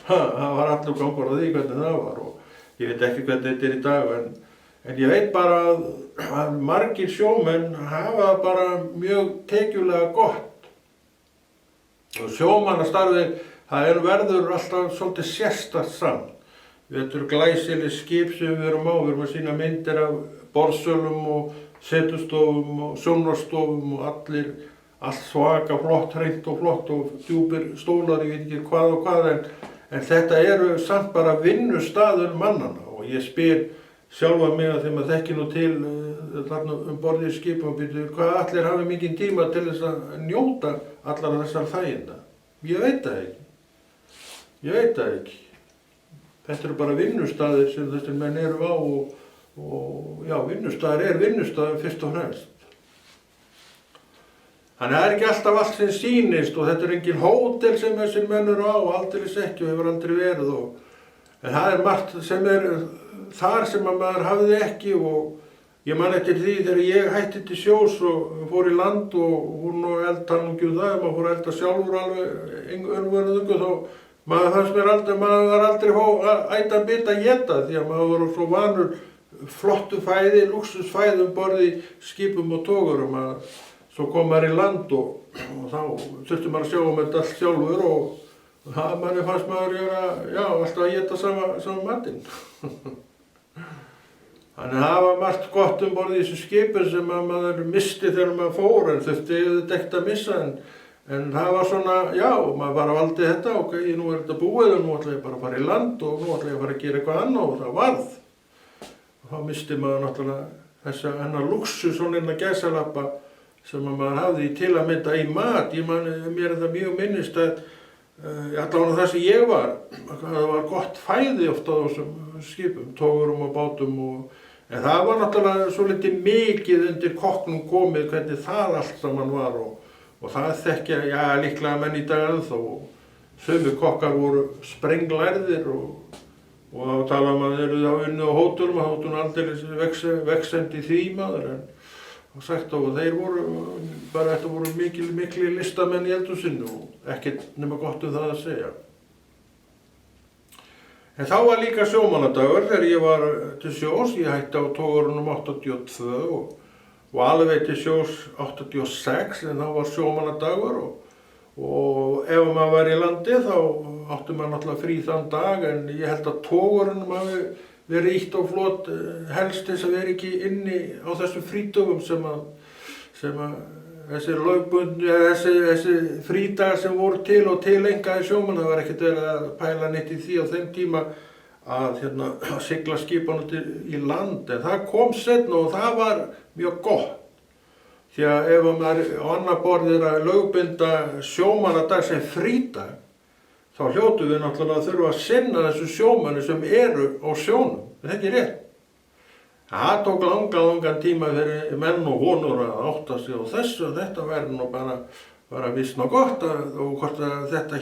Það var allur gangur á því hvernig það var og ég veit ekki hvernig þetta í dag en ég veit bara að margir sjómenn hafa bara mjög tekjulega gott. Og sjómannastarfið, það verður alltaf svolítið sérstakt saman. Þetta eru glæsileg skip sem við erum að sýna myndir af borðsölum og setustofum og sjónvarpsstofum og allt svaka flott, hreint og flott og djúpir stólar, ég veit ekki hvað og hvað, en þetta eru samt bara vinnustaður mannanna og ég spyr sjálfa mig að þegar maður þekkir nú til þarna borð í skipum og byrju hvað allir hafi mikinn tíma til þess að njóta allar þessar þæginda. Ég veit það ekki. Þetta eru bara vinnustaðir sem þessir menn eru á og já, vinnustaður vinnustaður fyrst og fremst. Þannig það ekki alltaf allt sem sýnist og þetta engin hótel sem þessir menn eru á, aldeilis ekki og hefur aldrei verið en það margt sem þar sem að maður hafði ekki og ég man eftir því þegar ég hætti til sjós og fór í land og hún og eldan og gjúð það, maður fór að elda sjálfur alveg örvörðungu þá maður fannst mér aldrei, maður var aldrei ætta að bita að éta því að maður var svo vanur flottu fæði, lúxusfæði borð í skipum og togurum að svo kom maður í land og þá þurfti maður að sjá þetta allt sjálfur og manni fannst maður alltaf að éta sama matinn. Þannig að það var margt gott borð í þessu skipum sem maður misti þegar maður fór en þurfti þetta ekkert að missa en það var svona, maður bara valdi þetta, ok, nú þetta búið og nú ætla ég bara að fara í land og nú ætla ég að fara að gera eitthvað annað og það varð. Og þá misti maður náttúrulega hennar lúxus svona innan gæsalappa sem maður hafði til að mynda í mat. Mér það mjög minnist að allavega það sem ég var, það var gott fæði oft á þessum skipum, togurum og bátum en það var náttúrulega svolítið mikið undir kokknum komið hvernig það allt saman var og það þekkja, líklega menn í dag ennþá sumir kokkar voru sprenglærðir og þá tala að eru það unni á hótelum að hótelum aldrei vexendi því maður og sagt og þeir voru bara þetta voru mikli listamenn í eldhúsinu og ekkert nema gott það að segja. En þá var líka sjómannadagur þegar ég var til sjós, ég hætti á togurunum 82 og alveg til sjós 86 en þá var sjómannadagur og ef maður var í landi þá átti maður náttúrulega frí þann dag en ég held að togurunum hafi verið ítt og flott helst þess að vera ekki inni á þessum frídögum sem að þessi lögbundnu, þessi frídagar sem voru til og tilengaði sjómann, það var ekkert verið að pæla neitt í því á þeim tíma að sigla skipunum í land en það kom seinna og það var mjög gott. Því að ef maður á annar borð að lögbinda sjómannadag sem frídag, þá hljótu við náttúrulega að þurfa að sinna þessu sjómanni sem eru á sjónum. Er það ekki rétt? Það tók langan tíma fyrir menn og honur að átta sig á þessu og þetta verður nú bara visst ná gott og hvort að þetta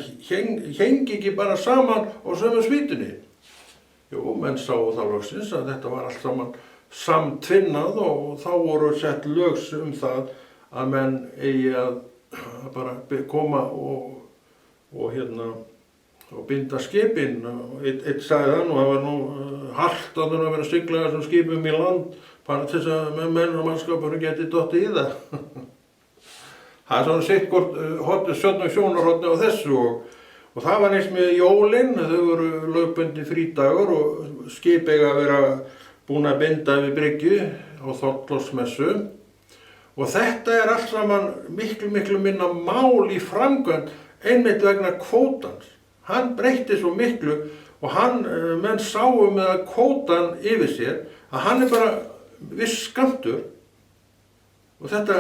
hengi ekki bara saman á sömu svítunni. Jú, menn sáu það loksins að þetta var allt saman samtvinnað og þá voru sett lög það að menn eigi að bara koma og binda skipin. Einn sagði það nú, það var nú hart að vera að sigla þessum skipum í land bara til þess að menn og mannskapur geti dottið í það. Það er svona sitt hvort sjónarhorni á þessu og það var eins með jólin, þau voru lögbundi frídagur og skip eiga að vera búin að binda við bryggju á Þorláksmessu og þetta er allt saman miklu minna mál í framkvæmd einmitt vegna kvótans. Hann breytti svo miklu og menn sáu með kvótan yfir sér að hann bara viss skammtur og þetta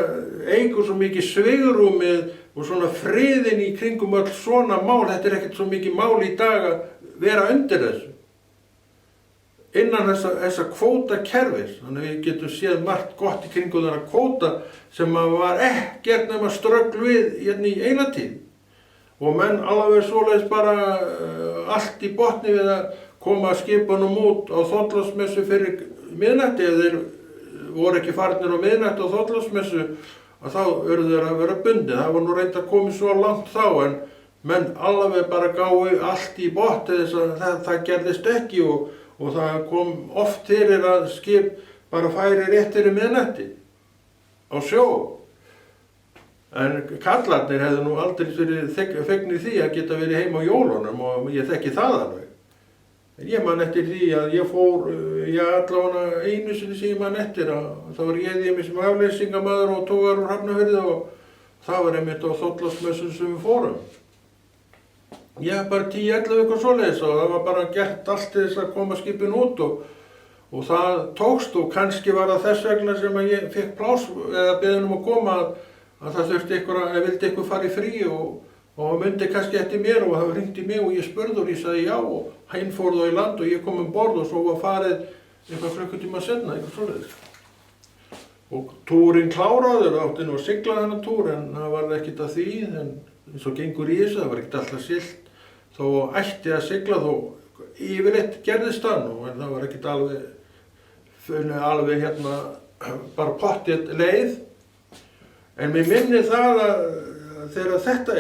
eykur svo mikið svigrúmið og svona friðin í kringum öll svona mál, þetta er ekkert svo mikið mál í dag að vera undir þessu. Innan þessa kvótakerfis, þannig að við getum séð margt gott í kringum þennan kvóta sem var ekkert nema ströggl við í eina tíð. Og menn alveg svoleiðis bara allt í botni við að koma skipunum út á Þorláksmessu fyrir miðnætti. Ef þeir voru ekki farnir á miðnætti á Þorláksmessu, þá eru þeir að vera bundið. Það var nú reyndar komið svo langt þá, en menn alveg bara gáfu allt í botni þess að það gerðist ekki og það kom oft fyrir að skip bara færi rétt fyrir miðnætti á sjó. En kallarnir hefðu nú aldrei verið fegnir því að geta verið heima á jólunum og ég þekki það alveg. En ég man eftir því að ég fór, allavega einu sinni sem ég man eftir að þá var ég því sem afleysingamaður og togar úr Hafnarfirði og það var einmitt á Þorláksmessu sem við fórum. Ég bara 10-11 eitthvað svoleiðis og það var bara gert allt til þess að koma skipin út og það tókst og kannski var það þess vegna sem að ég fekk pláss eða beðin að koma að það þurfti vildi ykkur fara í frí og myndi kannski eftir mér og það hringdi mig og ég spurði og ég sagði já og hann fór þá í land og ég kom borð og svo var farið eitthvað klukkutíma seinna, eitthvað svoleiðis. Og túrinn kláraður, átti nú að sigla þennan túr en það var ekkert að því en eins og gengur í þessu, það var ekkert alltaf siglt þó ætti að sigla þó yfirleitt gerðist það nú en það var ekkert alveg bara pottið leið. En mér minni það að þegar þetta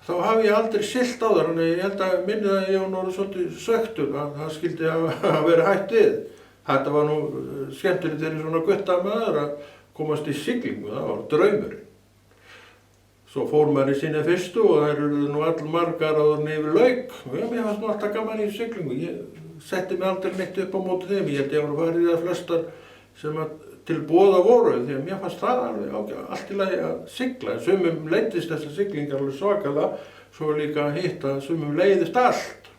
þá hafi ég aldrei siglt á þar, en ég held að minni það að ég var orðið svolítið söktur að það skyldi að vera hætt við. Þetta var nú skemmtilegt fyrir svona guttamaður að komast í siglingu, það var draumurinn. Svo fór maður í sína fyrstu og þær eru nú allmargar áður yfir lauk. Mér fannst nú alltaf gaman í siglingu, ég setti mig aldrei neitt upp á móti þeim, ég held ég var farið í það flestar sem til boða voru því að mér fannst það alveg allt í lagi að sigla. Sumum leiddist þessar siglingar alveg svakalega, svo líka að hitta sumum leiðist allt.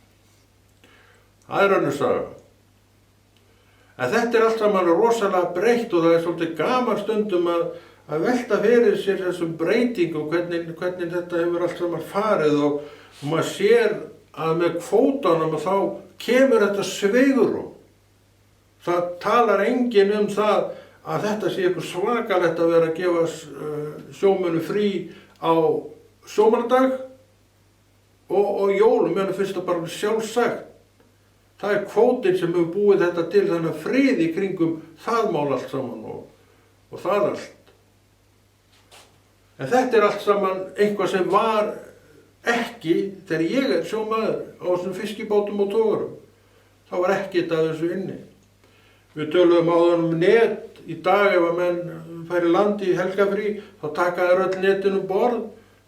Það er önnur saga. En þetta er allt saman rosalega breytt og það er svolítið gaman stundum að velta fyrir sér þessum breytingum, hvernig þetta hefur allt saman farið og maður sér að með kvótanum þá kemur þetta svigrúm. Það talar enginn það að þetta sé eitthvað svakalegt að vera að gefa sjómönnum frí á sjómannadag og jólum, finnst það bara sjálfsagt. Það er kvótinn sem hefur búið þetta til, þannig að frið í kringum það mál allt saman og það allt. En þetta er allt saman eitthvað sem var ekki, þegar ég er sjómaður á þessum fiskibátum og togurum, þá var ekkert af þessu inni. Við töluðum áður net í dag, ef að menn færi landi í helgafrí, þá taka þær öll netin borð.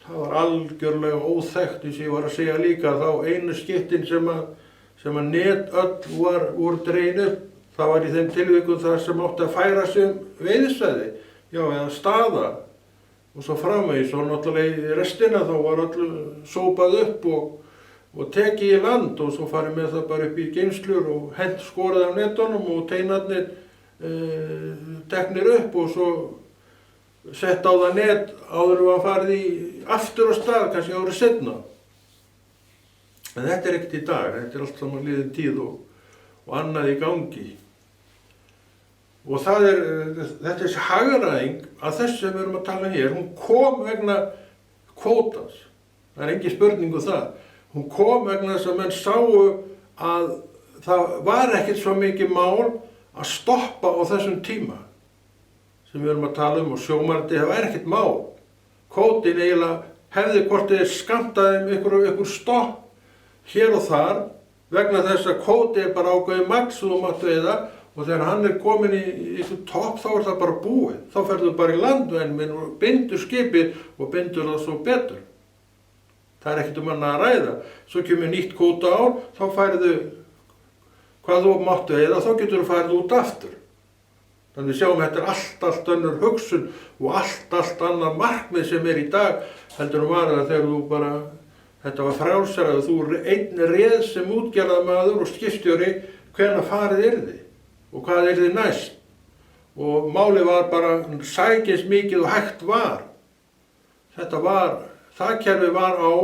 Það var algjörlega óþekkt, eins og ég var að segja líka, þá einu skiptin sem að net öll voru dregin upp, það var í þeim tilvikum það sem átti að færa sig veiðisvæði, eða staða og svo framvegis, og náttúrulega í restina þá var öllu sópað upp og tekið í land og svo farið með það bara upp í geymslur og hent skorið af netunum og teinarnir teknir upp og svo sett á það net áður var farið í aftur á stað, kannski árið seinna. En þetta er ekkert í dag, þetta er allt saman liðin tíð og annað í gangi. Og þetta er þessi hagræðing að þessu sem við erum að tala hér, hún kom vegna kvótans. Það er engin spurning það. Hún kom vegna þess að menn sáu að það var ekkert svo mikið mál að stoppa á þessum tíma sem við erum að tala og sjómandi, það var ekkert mál. Kvótinn eiginlega hefði hvort þeir skammtaði ykkur stopp hér og þar, vegna þess að kvóti er bara ákveðið magn sem þú mátt veiða og þegar hann er komin í einhvern topp þá er það bara búið. Þá ferðu bara í landvenn og bindur skipið og bindur það svo betur. Það er ekkert annað að ræða. Svo kemur nýtt kvótaár, þá færðu hvað þú mátt veiða, þá getur þú farið út aftur. Þannig við sjáum að þetta er allt önnur hugsun og allt annar markmið sem er í dag heldur var það þegar þú bara þetta var frjálsara að þú einn réð sem útgerðarmaður og skipstjóri hvenær farið yrði og hvað yrði næst. Og málið var bara sækins mikið og hægt var. Það kerfi var á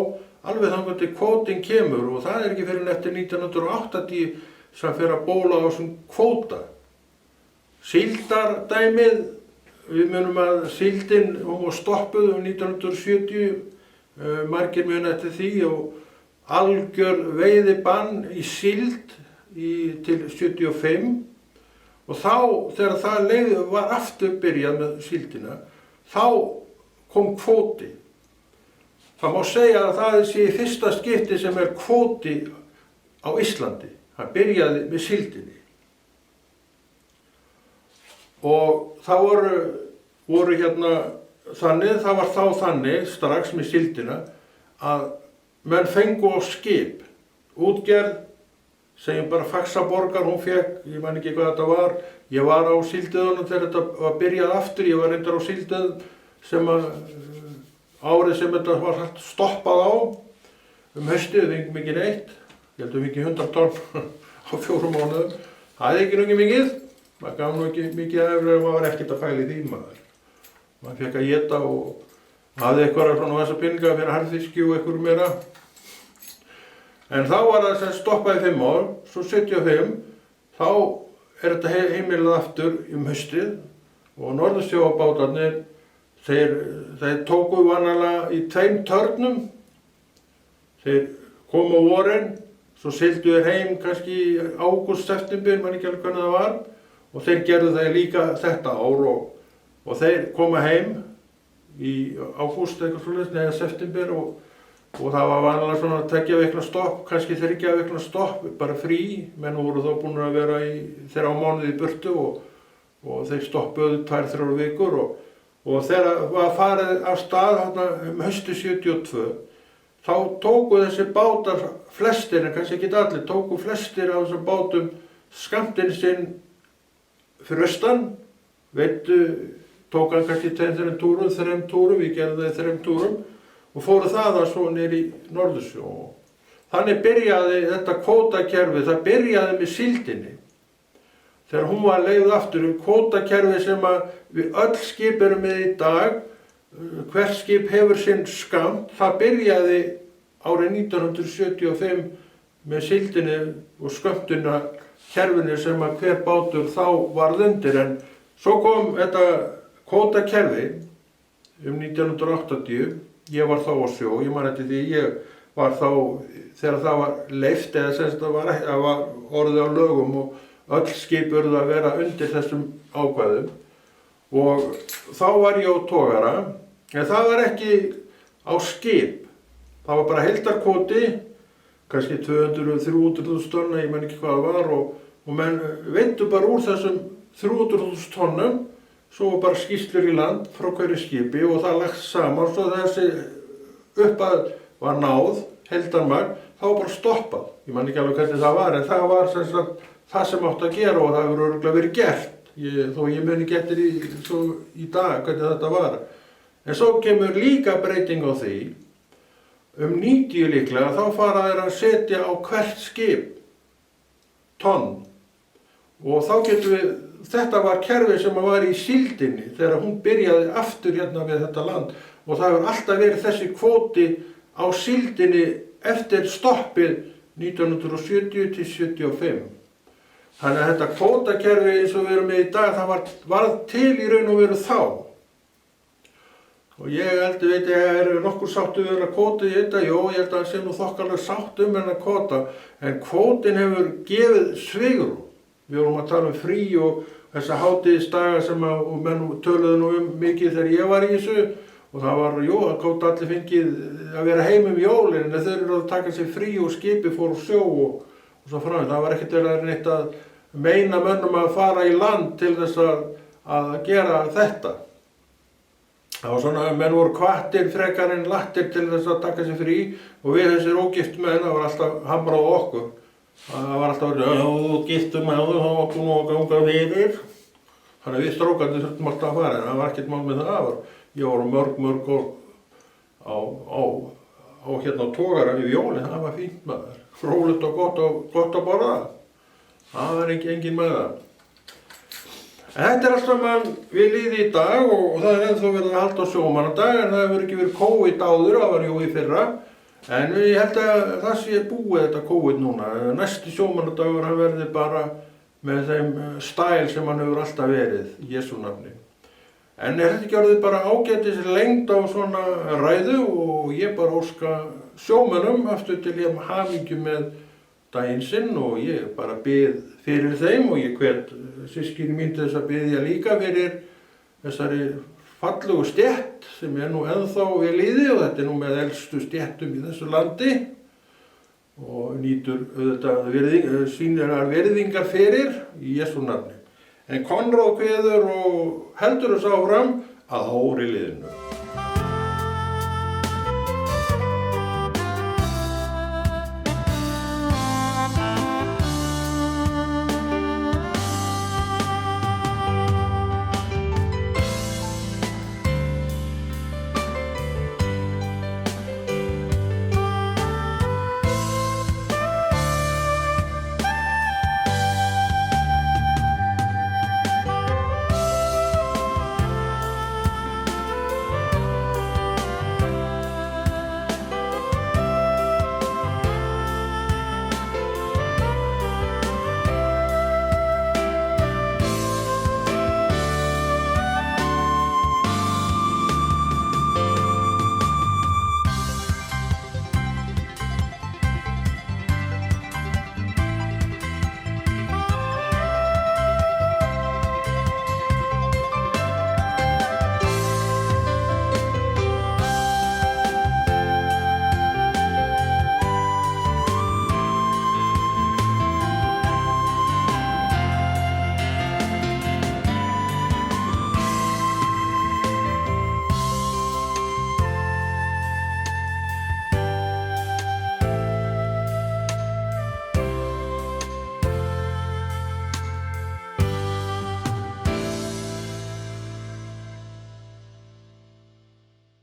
alveg þangað til kvótinn kemur og það er ekki fyrir eftir 1980 sem fyrir að bóla á þessum kvóta. Síldardæmið, við munum að síldin var stoppuð 1970, margir muni eftir því og algjör veiðibann í síld til 75 og þá þegar það var aftur byrjað með síldina, þá kom kvóti. Það má segja að það sé í fyrsta skipti sem er kvóti á Íslandi. Það byrjaði með síldinni. Og það voru hérna það var þá þannig strax með síldina að menn fengu á skip. Útgerð, segjum bara Faxaborgar, hún fekk, ég man ekki hvað þetta var, ég var á síldiðunum þegar þetta var byrjað aftur, ég var reyndar á síldiðum sem árið sem þetta var stoppað á haustið, við fengum ekki neitt, ég held við fengið 100 tonn á 4 mánuðum, það er ekki mikið, maður gaf nú ekki mikið efri og maður var ekkert að fæla í því maður. Maður fekk að éta og hafði eitthvað svona þessa peninga fyrir harðfiski og eitthvað meira. En þá var það sem stoppaði 5 ár, svo 75, þá er þetta heimilað aftur haustið og norðursjóabátarnir, þeir tóku vanalega í 2 törnum. Þeir komu á vorin, svo sigldu þeir heim kannski í ágúst, september, man ekki alveg hvernig það var, og þeir gerðu það líka þetta ár og þeir koma heim í ágúst eitthvað svoleiðis, eða september og það var vanalega svona 2 vikna stopp, kannski 3 vikna stopp, bara frí, menn voru þá búin að vera í 3 mánuði í burtu og þeir stoppuðu 2-3 vikur og þegar var farið af stað haustu 72, þá tóku þessi bátar flestir, en kannski ekki allir, tóku flestir af þessum bátum skammtinn sinn fyrir austan, tók hann kannski 2-3 túrum, 3 túrum, við gerðum það í 3 túrum og fóru þaðan svo niður í Norðursjó. Þannig byrjaði þetta kvótakerfi, það byrjaði með síldinni. þegar hún var leigð aftur, kvótakerfi sem að við öll skip erum með í dag, hvert skip hefur sinn skammt, það byrjaði árið 1975 með síldinni og skömmtuna kerfinu sem að hver bátur þá varð undir. En svo kom þetta kvótakerfi 1980, ég var þá á sjó, ég man eftir því, ég var þá, þegar það var leyft eða sem það var orðið á lögum og öll skip urðu að vera undir þessum ákvæðum og þá var ég á togara, en það var ekki á skip, það var bara heildarkvóti, kannski 200-300.000 tonna, ég man ekki hvað það var og menn veiddu bara úr þessum 300.000 tonnum, svo var bara skýrslur í land frá hverju skipi og það lagt saman svo þessi uppað var náð, heildarmagn, þá var bara stoppað. Ég man ekki alveg hvernig það var, en það var sem sagt það sem átti að gera og það hefur örugglega verið gert. Þó ég muni ekki eftir í dag hvernig þetta var. En svo kemur líka breyting á því, 90 líklega, þá fara þeir að setja á hvert skip tonn. Og þá getum við, þetta var kerfi sem var í síldinni þegar hún byrjaði aftur hérna við þetta land og það hefur alltaf verið þessi kvóti á síldinni eftir stoppið 1970 til 75. Þannig að þetta kvótakerfi eins og við erum með í dag, það var til í raun og veru þá. Og ég held, veit ég, nokkur sáttu við að kvóta í þetta, jó, ég held að það sé nú þokkalega sátt hennar kvóta, en kvótin hefur gefið svigrúm. Við vorum að tala frí og þessa hátíðisdaga sem að menn töluðu nú mikið þegar ég var í þessu og það var, jú, að gátt allir fengið að vera heim jólin en þau eru að taka sér frí og skipi fór á sjó og svo fram. Það var ekkert verið neitt að meina mönnum að fara í land til þess að gera þetta. Það var svona, menn voru hvattir frekar en lattir til þess að taka sér frí og við þessir ógift menn, það var alltaf hamrað á okkur. Það var alltaf verið, já, þú giftur maður, þá var búin að ganga fyrir. Þannig að við strókarnir þurftum alltaf að fara, en það var ekkert mál með það. Ég var mörg á hérna togara við jólin, það var fínt maður. Fróðlegt og gott að borða. Það var engin með það. En þetta er alltaf mann við líði í dag og það er ennþá verið að halda á sjómannadag, en það hefur ekki verið COVID áður, það var jú í fyrra. En ég held að það sé búið þetta COVID núna. Næsti sjómannadagur hann verði bara með þeim stæl sem hann hefur alltaf verið, í Jesú nafni. En er þetta ekki orðið bara ágætis lengd á svona ræðu og ég bara óska sjómönnum aftur til ég hamingju með daginn sinn og ég bara bið fyrir þeim og ég hvet systkini mín til þess að biðja líka fyrir þessari fallegu stétt sem er nú ennþá við lýði og þetta er nú með elstu stéttum í þessu landi og nýtur auðvitað sínar virðingar fyrir í Jesú nafni. En Konráð kveður og heldur þess áfram að hóri liðinu.